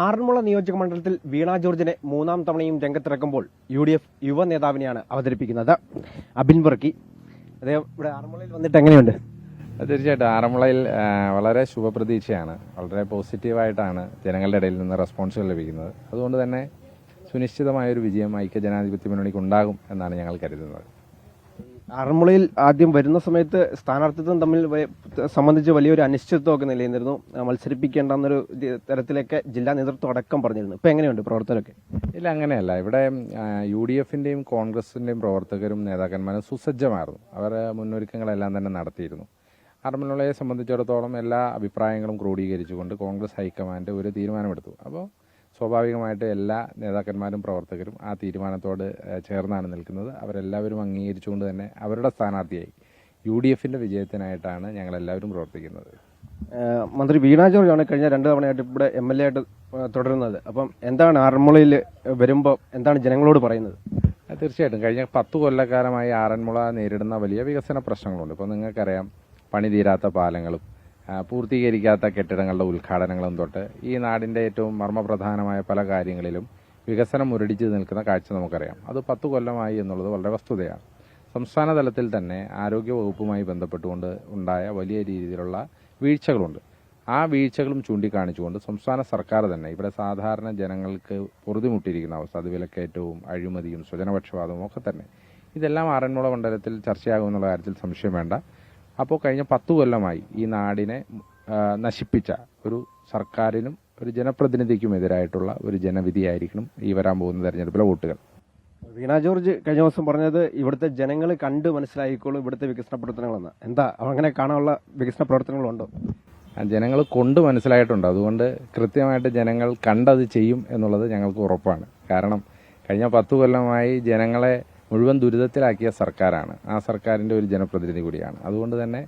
ആറന്മുള നിയോജക മണ്ഡലത്തിൽ വീണ ജോർജിനെ മൂന്നാം തവണയും രംഗത്തിറക്കുമ്പോൾ UDF യുവ നേതാവിനെയാണ് അവതരിപ്പിക്കുന്നത്. അബിൻ വർക്കി അദ്ദേഹം ഇവിടെ ആറന്മുളയിൽ വന്നിട്ട് എങ്ങനെയുണ്ട്? തീർച്ചയായിട്ടും ആറന്മുളയിൽ വളരെ ശുഭപ്രതീക്ഷയാണ്. വളരെ പോസിറ്റീവായിട്ടാണ് ജനങ്ങളുടെ ഇടയിൽ നിന്ന് റെസ്പോൺസുകൾ ലഭിക്കുന്നത്. അതുകൊണ്ട് തന്നെ സുനിശ്ചിതമായൊരു വിജയം ഐക്യജനാധിപത്യ മുന്നണിക്ക് ഉണ്ടാകും എന്നാണ് ഞങ്ങൾ കരുതുന്നത്. ആറന്മുളയിൽ ആദ്യം വരുന്ന സമയത്ത് സ്ഥാനാർത്ഥിത്വം സംബന്ധിച്ച് വലിയൊരു അനിശ്ചിതത്വമൊക്കെ നിലനിന്നിരുന്നു. മത്സരിപ്പിക്കേണ്ടെന്നൊരു തരത്തിലേക്ക് ജില്ലാ നേതൃത്വം അടക്കം പറഞ്ഞിരുന്നു. ഇപ്പം എങ്ങനെയുണ്ട് പ്രവർത്തകരൊക്കെ? ഇല്ല, അങ്ങനെയല്ല. ഇവിടെ UDFന്റെയും കോൺഗ്രസിന്റെയും പ്രവർത്തകരും നേതാക്കന്മാരും സുസജ്ജമായിരുന്നു. അവർ മുന്നൊരുക്കങ്ങളെല്ലാം തന്നെ നടത്തിയിരുന്നു. ആറന്മുളയെ സംബന്ധിച്ചിടത്തോളം എല്ലാ അഭിപ്രായങ്ങളും ക്രോഡീകരിച്ചുകൊണ്ട് കോൺഗ്രസ് ഹൈക്കമാൻഡ് ഒരു തീരുമാനമെടുത്തു. അപ്പോൾ സ്വാഭാവികമായിട്ട് എല്ലാ നേതാക്കന്മാരും പ്രവർത്തകരും ആ തീരുമാനത്തോട് ചേർന്നാണ് നിൽക്കുന്നത്. അവരെല്ലാവരും അംഗീകരിച്ചുകൊണ്ട് തന്നെ അവരുടെ സ്ഥാനാർത്ഥിയായി UDFന്റെ വിജയത്തിനായിട്ടാണ് ഞങ്ങളെല്ലാവരും പ്രവർത്തിക്കുന്നത്. മന്ത്രി വീണ ജോർജാണ് കഴിഞ്ഞ 2 തവണയായിട്ട് ഇവിടെ MLA ആയിട്ട് തുടരുന്നത്. അപ്പം എന്താണ് ആറന്മുളയിൽ വരുമ്പോൾ എന്താണ് ജനങ്ങളോട് പറയുന്നത്? തീർച്ചയായിട്ടും കഴിഞ്ഞ 10 കൊല്ലക്കാലമായി ആറന്മുള നേരിടുന്ന വലിയ വികസന പ്രശ്നങ്ങളുണ്ട്. ഇപ്പോൾ നിങ്ങൾക്കറിയാം, പണി തീരാത്ത പാലങ്ങളും പൂർത്തീകരിക്കാത്ത കെട്ടിടങ്ങളുടെ ഉദ്ഘാടനങ്ങളും തൊട്ട് ഈ നാടിൻ്റെ ഏറ്റവും മർമ്മപ്രധാനമായ പല കാര്യങ്ങളിലും വികസനം മുരടിച്ച് നിൽക്കുന്ന കാഴ്ച നമുക്കറിയാം. അത് 10 കൊല്ലമായി എന്നുള്ളത് വളരെ വസ്തുതയാണ്. സംസ്ഥാന തലത്തിൽ തന്നെ ആരോഗ്യവകുപ്പുമായി ബന്ധപ്പെട്ടുകൊണ്ട് ഉണ്ടായ വലിയ രീതിയിലുള്ള വീഴ്ചകളുണ്ട്. ആ വീഴ്ചകളും ചൂണ്ടിക്കാണിച്ചുകൊണ്ട് സംസ്ഥാന സർക്കാർ തന്നെ ഇവിടെ സാധാരണ ജനങ്ങൾക്ക് പൊറുതിമുട്ടിയിരിക്കുന്ന അവസ്ഥ, അത് വിലക്കയറ്റവും അഴിമതിയും സ്വജനപക്ഷപാതവും ഒക്കെ തന്നെ, ഇതെല്ലാം ആറന്മുള മണ്ഡലത്തിൽ ചർച്ചയാകുമെന്നുള്ള കാര്യത്തിൽ സംശയം വേണ്ട. അപ്പോൾ കഴിഞ്ഞ 10 കൊല്ലമായി ഈ നാടിനെ നശിപ്പിച്ച ഒരു സർക്കാരിനും ഒരു ജനപ്രതിനിധിക്കുമെതിരായിട്ടുള്ള ഒരു ജനവിധിയായിരിക്കണം ഈ വരാൻ പോകുന്ന തെരഞ്ഞെടുപ്പിലെ വോട്ടുകൾ. വീണ ജോർജ് കഴിഞ്ഞ ദിവസം പറഞ്ഞത് ഇവിടുത്തെ ജനങ്ങൾ കണ്ട് മനസ്സിലാക്കിക്കോളും ഇവിടുത്തെ വികസന പ്രവർത്തനങ്ങളെന്ന്. എന്താ അങ്ങനെ കാണാനുള്ള വികസന പ്രവർത്തനങ്ങളുണ്ടോ? ജനങ്ങൾ കൊണ്ട് മനസ്സിലായിട്ടുണ്ട്. അതുകൊണ്ട് കൃത്യമായിട്ട് ജനങ്ങൾ കണ്ടത് ചെയ്യും എന്നുള്ളത് ഞങ്ങൾക്ക് ഉറപ്പാണ്. കാരണം കഴിഞ്ഞ 10 കൊല്ലമായി ജനങ്ങളെ മുഴുവൻ ദുരിതത്തിലാക്കിയ സർക്കാരാണ്. ആ സർക്കാരിൻ്റെ ഒരു ജനപ്രതിനിധി കൂടിയാണ്. അതുകൊണ്ട് തന്നെ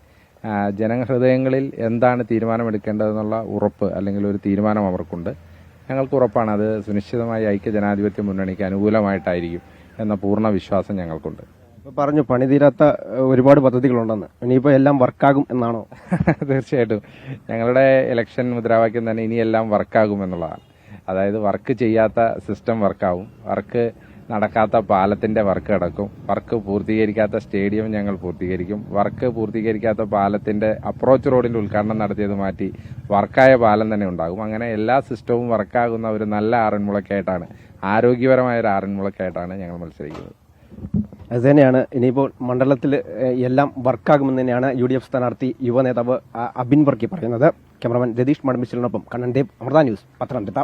ജനഹൃദയങ്ങളിൽ എന്താണ് തീരുമാനമെടുക്കേണ്ടതെന്നുള്ള ഉറപ്പ് അല്ലെങ്കിൽ ഒരു തീരുമാനം അവർക്കുണ്ട്. ഞങ്ങൾക്ക് ഉറപ്പാണ് അത് സുനിശ്ചിതമായി ഐക്യജനാധിപത്യ മുന്നണിക്ക് അനുകൂലമായിട്ടായിരിക്കും എന്ന പൂർണ്ണ വിശ്വാസം ഞങ്ങൾക്കുണ്ട്. പറഞ്ഞു പണി തീരാത്ത ഒരുപാട് പദ്ധതികളുണ്ടെന്ന്, ഇനിയിപ്പോൾ എല്ലാം വർക്കാകും എന്നാണോ? തീർച്ചയായിട്ടും ഞങ്ങളുടെ ഇലക്ഷൻ മുദ്രാവാക്യം തന്നെ ഇനിയെല്ലാം വർക്കാകും എന്നുള്ളതാണ്. അതായത് വർക്ക് ചെയ്യാത്ത സിസ്റ്റം വർക്കാവും, വർക്ക് നടക്കാത്ത പാലത്തിന്റെ വർക്ക് നടക്കും, വർക്ക് പൂർത്തീകരിക്കാത്ത സ്റ്റേഡിയം ഞങ്ങൾ പൂർത്തീകരിക്കും, വർക്ക് പൂർത്തീകരിക്കാത്ത പാലത്തിന്റെ അപ്രോച്ച് റോഡിന്റെ ഉദ്ഘാടനം നടത്തിയത് മാറ്റി വർക്കായ പാലം തന്നെ ഉണ്ടാകും. അങ്ങനെ എല്ലാ സിസ്റ്റവും വർക്കാകുന്ന ഒരു നല്ല ആറന്മുളക്കായിട്ടാണ്, ആരോഗ്യപരമായ ഒരു ആറന്മുളക്കായിട്ടാണ് ഞങ്ങൾ മത്സരിക്കുന്നത്. അത് തന്നെയാണ് ഇനിയിപ്പോൾ മണ്ഡലത്തിൽ എല്ലാം വർക്കാകുമെന്ന് തന്നെയാണ് UDF സ്ഥാനാർത്ഥി യുവ നേതാവ് അബിൻ വർക്കി പറയുന്നത്. ക്യാമറമാൻ രതീഷ് മടമ്പിച്ചിലിനൊപ്പം കണ്ണൻ ദേവ്, അമൃത ന്യൂസ്, പത്തനംതിട്ട.